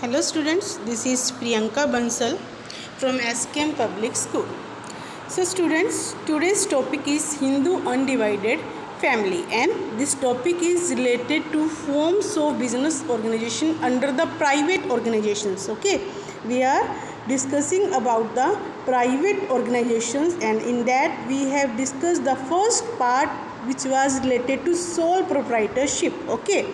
Hello students, this is Priyanka Bansal from SKM Public School. So students, today's topic is Hindu undivided family, and this topic is related to forms of business organization under the private organizations. Okay, we are discussing about the private organizations, and in that we have discussed the first part which was related to sole proprietorship. Okay,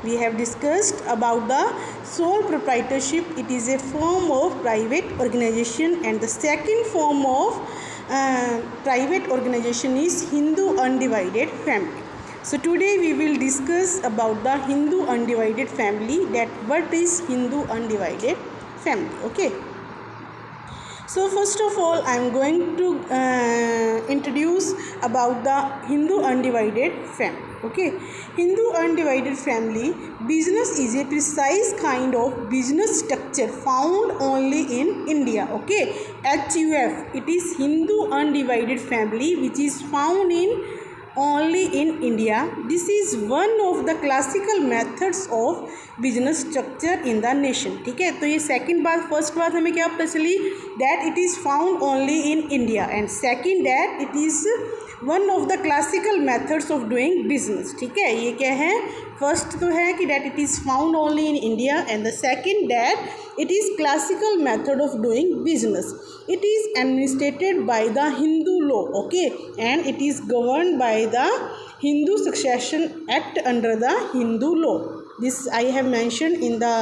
we have discussed about the sole proprietorship. It is a form of private organization, and the second form of private organization is Hindu undivided family. So today we will discuss about the Hindu undivided family, that what is Hindu undivided family. Okay, so first of all I am going to introduce about the Hindu undivided family. Okay, Hindu undivided family business is a precise kind of business structure found only in India. Okay, HUF, it is Hindu undivided family which is found in only in India. This is one of the classical methods of business structure in the nation. ठीक है, तो ये second बात. First बात हमें क्या पता चली, that it is found only in India, and second that it is one of the classical methods of doing business. ठीक है, ये क्या है, फर्स्ट तो है कि that it is found only in India, and the second that it is classical method of doing business. It is administered by the Hindu law. Okay, and it is governed by the Hindu Succession Act under the Hindu law. This I have mentioned in the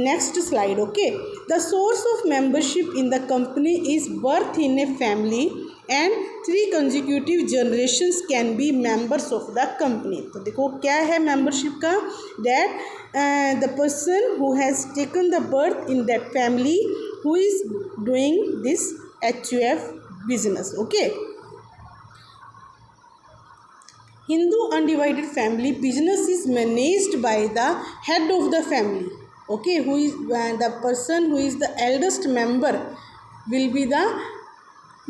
next slide. Okay, the source of membership in the company is birth in a family, and 3 consecutive generations can be members of the company. तो देखो क्या है membership का, that the person who has taken the birth in that family who is doing this HUF business. Okay, Hindu undivided family business is managed by the head of the family. Okay, who is the person who is the eldest member will be the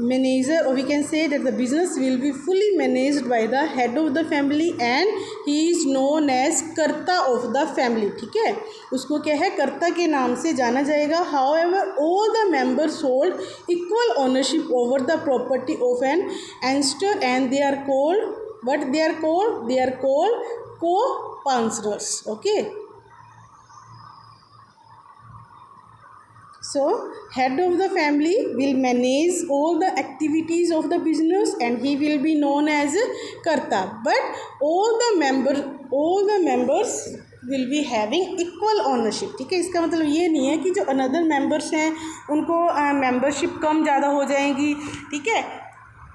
manager, or we can say that the business will be fully managed by the head of the family, and he is known as कर्ता of the family. ठीक है, उसको क्या है, कर्ता के नाम से जाना जाएगा. However, all the members hold equal ownership over the property of an ancestor, and they are called, what they are called, they are called co-pansers. Okay, so head of the family will manage all the activities of the business, and he will be known as karta, but all the members will be having equal ownership. ठीक है, इसका मतलब ये नहीं है कि जो another members हैं उनको मेंबरशिप कम ज़्यादा हो जाएगी. ठीक है,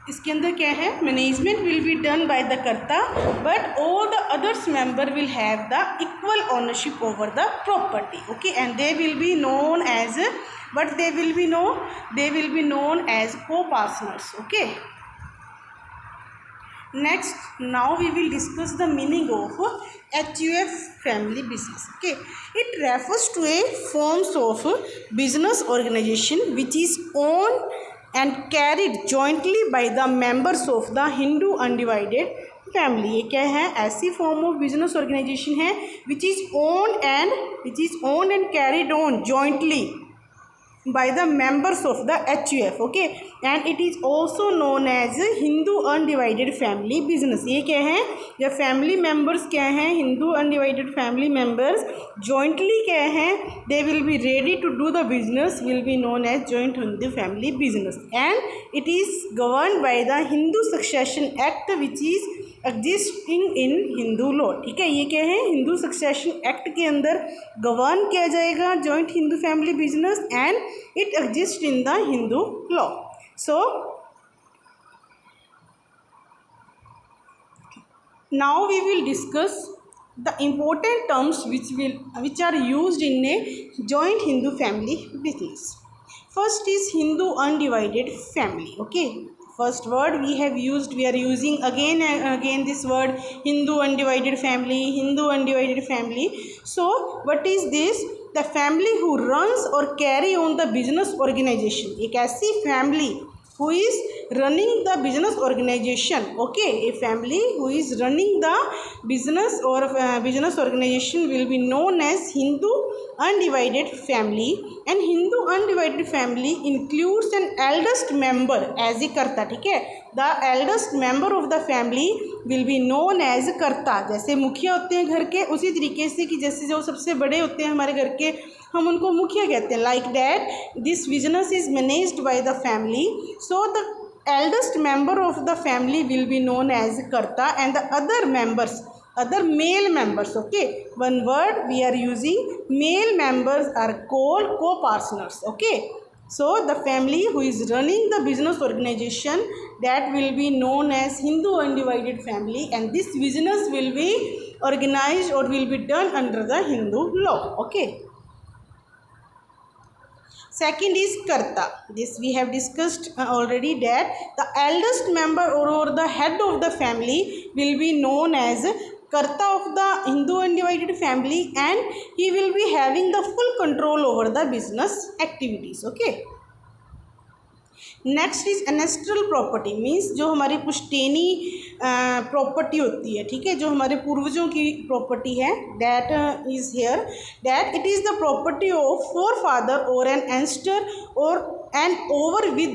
इसके अंदर क्या है, management will be done by the karta, but all the others member will have the equal ownership over the property. Okay, and they will be known as, but they will be known as co-partners. Okay, next, now we will discuss the meaning of HUF family business. Okay, it refers to a forms of business organization which is owned and carried jointly by the members of the Hindu undivided family. ये क्या है, ऐसी form of business organization है which is owned and carried on jointly by the members of the HUF. Okay, and it is also known as Hindu undivided family business. ये क्या है, जब family members क्या हैं, Hindu undivided family members jointly क्या हैं, they will be ready to do the business, will be known as joint Hindu family business, and it is governed by the Hindu Succession Act which is existing in Hindu law. ठीक है, ये क्या है, Hindu succession act के अंदर govern किया जाएगा joint Hindu family business, and it exist in the Hindu law. So now we will discuss the important terms which are used in a joint Hindu family business. First is Hindu undivided family. Okay, first word we are using again and again this word Hindu undivided family. So what is this, the family who runs or carry on the business organization. एक ऐसी family who is running the business organization. Okay, a family who is running the business or business organization will be known as Hindu undivided family. And Hindu undivided family includes an eldest member as a karta. ठीक है, the eldest member of the family will be known as karta. जैसे मुखिया होते हैं घर के, उसी तरीके से कि जैसे जो सबसे बड़े होते हैं हमारे घर के, हम उनको मुखिया कहते हैं. Like that this business is managed by the family, so the eldest member of the family will be known as karta, and the other members, other male members, okay, one word we are using, male members are called co-partners. Okay, so the family who is running the business organization, that will be known as Hindu undivided family, and this business will be organized or will be done under the Hindu law. Okay, second is karta. This we have discussed already, that the eldest member or the head of the family will be known as karta of the Hindu undivided family, and he will be having the full control over the business activities. Okay, next is ancestral property, means जो हमारी पुश्तैनी property होती है, ठीक है, जो हमारे पूर्वजों की प्रॉपर्टी है, that is heir, that it is the property of forefather और एन एंस्टर और an over with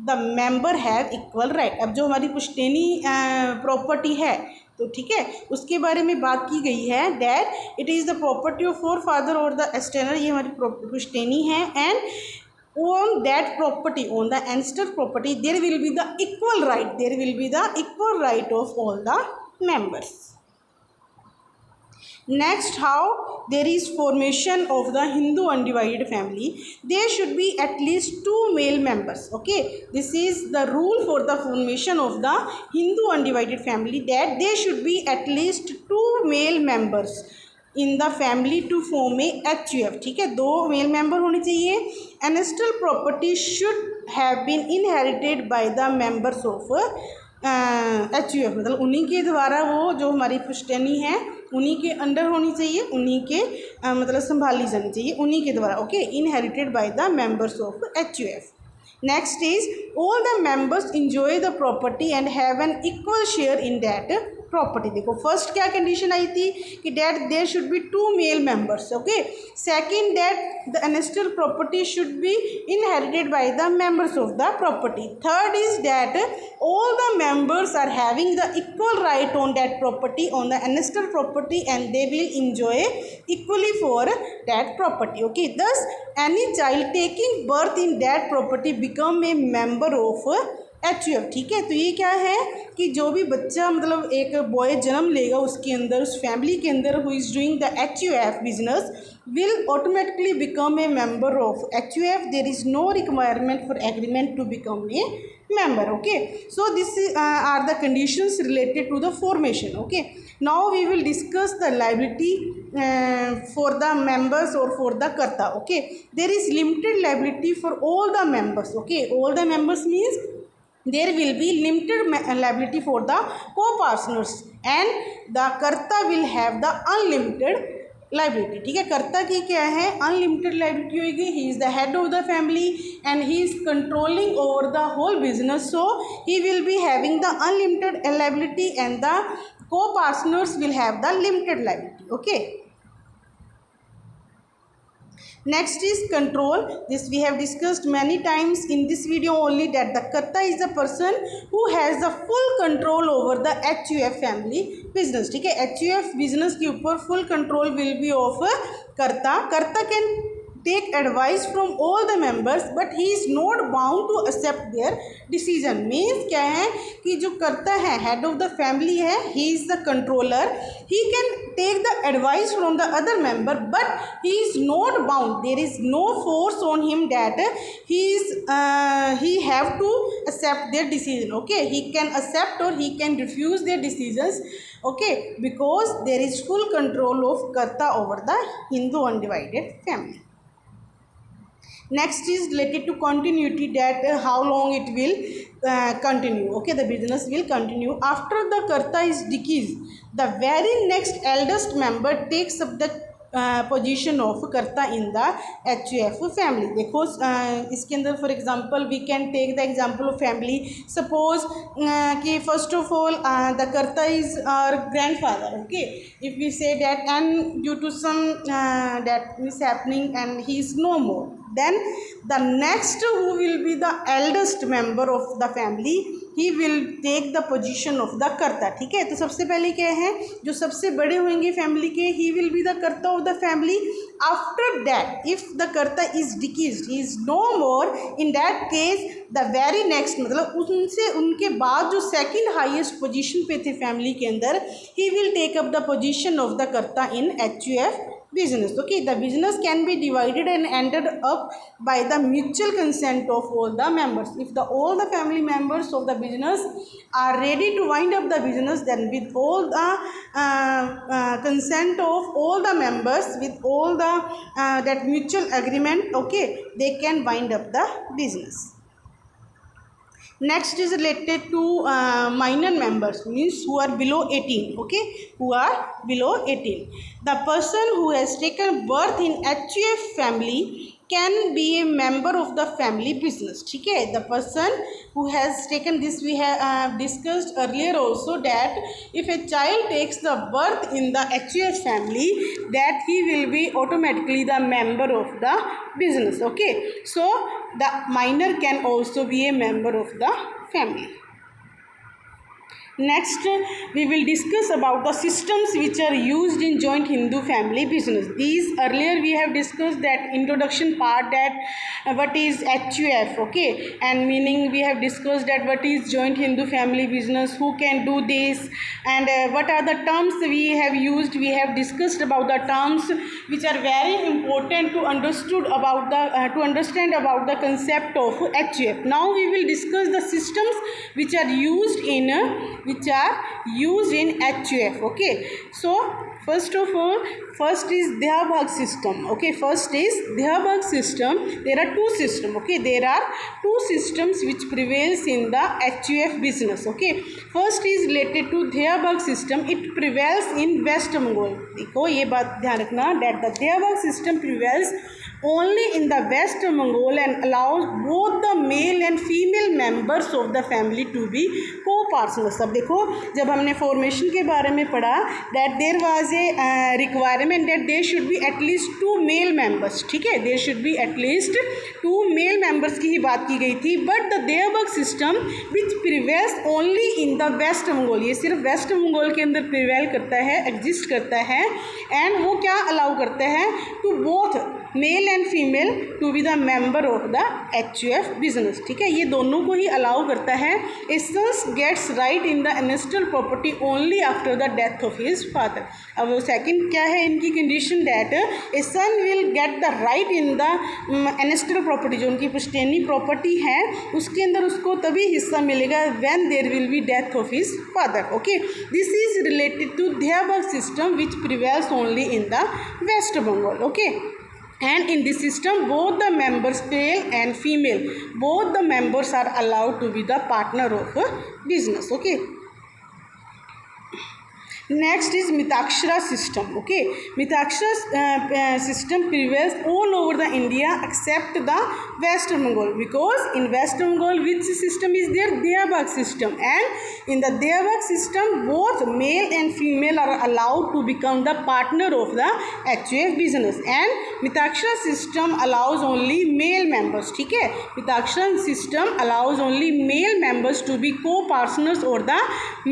the member have equal right. अब जो हमारी पुश्तैनी प्रॉपर्टी है, तो ठीक है, उसके बारे में बात की गई है, that it is the property of forefather और द एस्टेनर, ये हमारी पुश्तैनी है, and on that property, on the ancestor property, there will be the equal right, there will be the equal right of all the members. Next, how there is formation of the Hindu undivided family, there should be at least two male members. Okay, this is the rule for the formation of the Hindu undivided family, that there should be at least two male members in the family to form a HUF. ठीक है, दो male member होने चाहिए. Ancestral property should have been inherited by the members of HUF, मतलब उन्हीं के द्वारा वो जो हमारी पुश्तैनी है उन्हीं के अंडर होनी चाहिए, उन्हीं के मतलब संभाली जानी चाहिए उन्हीं के द्वारा. Okay, inherited by the members of HUF. Next is all the members enjoy the property and have an equal share in that property. देखो फर्स्ट क्या कंडीशन आई थी कि that there should be two male members. Okay, second that the ancestral property should be inherited by the members of the property. Third is that all the members are having the equal right on that property, on the ancestral property, and they will enjoy equally for that property. Okay, thus any child taking birth in that property become a member of HUF. ठीक है, तो ये क्या है कि जो भी बच्चा मतलब एक बॉय जन्म लेगा उसके अंदर, उस फैमिली के अंदर, who is doing the HUF business, will automatically become a member of HUF. There is no requirement for agreement to become a member. Okay, so this are the conditions related to the formation. Okay, now we will discuss the liability for the members or for the karta. Okay, there is limited liability for all the members. Okay, all the members means there will be limited liability for the co-partners, and the karta will have the unlimited liability. ठीक है, कर्ता की क्या है, unlimited liability होगी. He is the head of the family and he is controlling over the whole business, so he will be having the unlimited liability and the co-partners will have the limited liability. Okay, next is control. This we have discussed many times in this video only, that the karta is the person who has the full control over the HUF family business. ठीक है, HUF business के ऊपर full control will be of karta. Karta can take advice from all the members, but he is not bound to accept their decision. Means क्या है कि जो करता है, head of the family है, he is the controller, he can take the advice from the other member, but he is not bound, there is no force on him that he have to accept their decision. Okay, he can accept or he can refuse their decisions. Okay, because there is full control of karta over the Hindu undivided family. Next is related to continuity, that how long it will continue. Okay, the business will continue after the karta is deceased. The very next eldest member takes up the position of karta in the HUF family. देखो इसके अंदर for example we can take the example of family. Suppose कि first of all the karta is our grandfather, okay. If we say that and due to some that is happening and he is no more, then the next who will be the eldest member of the family, he will take the position of the कर्ता। ठीक है, तो सबसे पहले क्या है, जो सबसे बड़े होंगे फैमिली के, he will be the कर्ता of the family। after that if the कर्ता is deceased, he is no more, in that case the very next मतलब उनसे उनके बाद जो सेकंड हाईएस्ट पोजीशन पे थे फैमिली के अंदर, he will take up the position of the कर्ता in HUF business। Okay, the business can be divided and ended up by the mutual consent of all the members। if the all the family members of the business are ready to wind up the business, then with all the consent of all the members, with all the that mutual agreement, okay, they can wind up the business। Next is related to minor members, means who are below 18, okay, who are below 18। the person who has taken birth in HUF family can be a member of the family business। ठीक है, the person who has taken this, we have discussed earlier also that if a child takes the birth in the HUF family, that he will be automatically the member of the business, okay। so the minor can also be a member of the family। Next we will discuss about the systems which are used in joint Hindu family business। These earlier we have discussed that introduction part, that what is HUF, okay, and meaning we have discussed that what is joint Hindu family business, who can do this, and what are the terms we have used। We have discussed about the terms which are very important to understood about the to understand about the concept of HUF। Now we will discuss the systems which are used in HUF, okay। so first of all, first is Dehabhag system, okay, first is Dehabhag system। there are two systems, okay, there are two systems which prevails in the HUF business, okay। first is related to Dehabhag system, it prevails in West Bengal। देखो ये बात ध्यान रखना, that the Dehabhag system prevails only in the West Bengal and allows both the male and female members of the family to be co-partners। अब देखो जब हमने formation के बारे में पढ़ा, that there was a requirement that there should be at least two male members, ठीक है, there should be at least two male members की ही बात की गई थी। but the Dehabhag system which prevails only in the West Bengal, ये सिर्फ waste Bengal के अंदर प्रिवेल करता है, एग्जिस्ट करता है, एंड वो क्या अलाउ करता है, to both male and female to be the member of the HUF business. ठीक है, ये दोनों को ही अलाउ करता है। A sons gets right in the ancestral property only after the death of his father. अब वो सेकंड क्या है इनकी condition, that a son will get the right in the ancestral property, जो उनकी पुश्तैनी प्रॉपर्टी है उसके अंदर उसको तभी हिस्सा मिलेगा when there will be death of his father. Okay, this is related to Dehabhag system which prevails only in the West Bengal. Okay, and in this system both the members, male and female, both the members are allowed to be the partner of a business. Okay, next is Mitakshara system. Okay, Mitakshara system prevails all over the India except the West Bengal, because in West Bengal which system is there, Dehabhag system, and in the Dehabhag system both male and female are allowed to become the partner of the HUF business, and Mitakshara system allows only male members. ठीक है, Mitakshara system allows only male members to be co-partners or the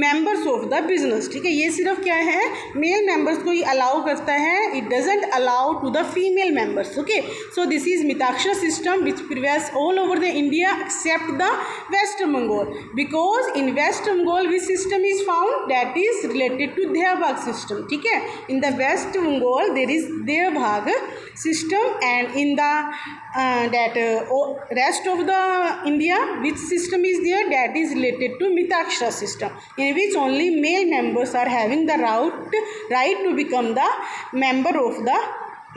members of the business. ठीक है, ये सिर्फ क्या है, male members को ही अलाउ करता है, it doesn't allow to the female members. Okay, so this is Mitakshara system which prevails all over the India except the West Bengal, because in West Bengal which system is found, that is related to Dayabhaga system. ठीक है, in the West Bengal there is Dayabhaga system, and in the rest of the India which system is there, that is related to Mitakshara system, in which only male members are having the right to become the member of the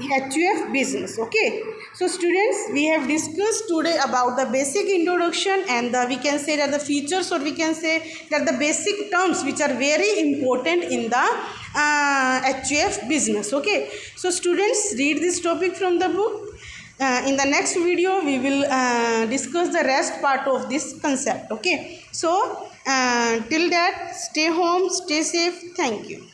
HUF business. Okay, so students, we have discussed today about the basic introduction and we can say that the features, or we can say that the basic terms which are very important in the HUF business. Okay, so students, read this topic from the book. In the next video we will discuss the rest part of this concept. Okay, so till that, stay home, stay safe. Thank you.